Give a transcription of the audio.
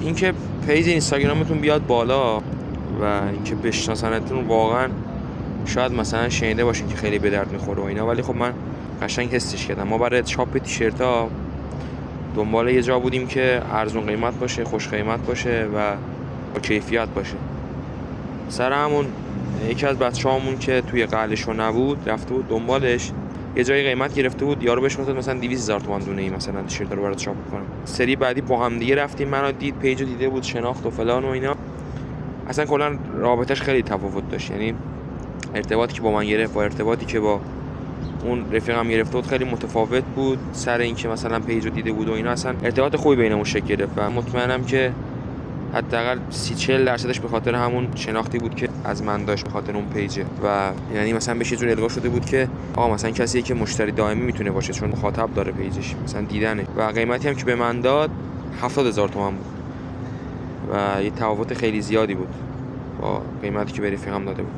اینکه پیج اینستاگرامتون بیاد بالا و اینکه بشناسنتون واقعا شاید مثلا شنیده باشین که خیلی به درد میخوره و اینا، ولی خب من قشنگ حسش کردم. ما برای چاپ تیشرت‌ها دنبال یه جا بودیم که ارزون قیمت باشه، خوش قیمت باشه و با کیفیت باشه. سر همون یکی از بچه‌هامون که توی قلعشو نبود رفته بود دنبالش، یه جایی قیمت گرفته بود، یارو بهش گفت مثلا 200,000 تومان دونه ای مثلا تیشرت رو برات چاپ کنم. سری بعدی با هم دیگه رفتیم، منو دید، پیجو دیده بود، شناخت و فلان و اینا. اصلا کلا رابطش خیلی تفاوت داشت، یعنی ارتباطی که با من گرفت با ارتباطی که با اون رفیقم گرفته بود خیلی متفاوت بود. سر اینکه مثلا پیجو دیده بود و اینا اصلا ارتباط خوبی بینمون شکل گرفت و مطمئنم که حداقل 30-40% به خاطر همون شناختی بود که از من داشت، به خاطر اون پیجه. و یعنی مثلا بهش یه جور الگا شده بود که آقا مثلا کسیه که مشتری دائمی میتونه باشه چون مخاطب داره پیجش، مثلا دیدنه. و قیمتی هم که به من داد 70,000 تومان بود و یه تفاوت خیلی زیادی بود با قیمتی که به رفیقم داده بود.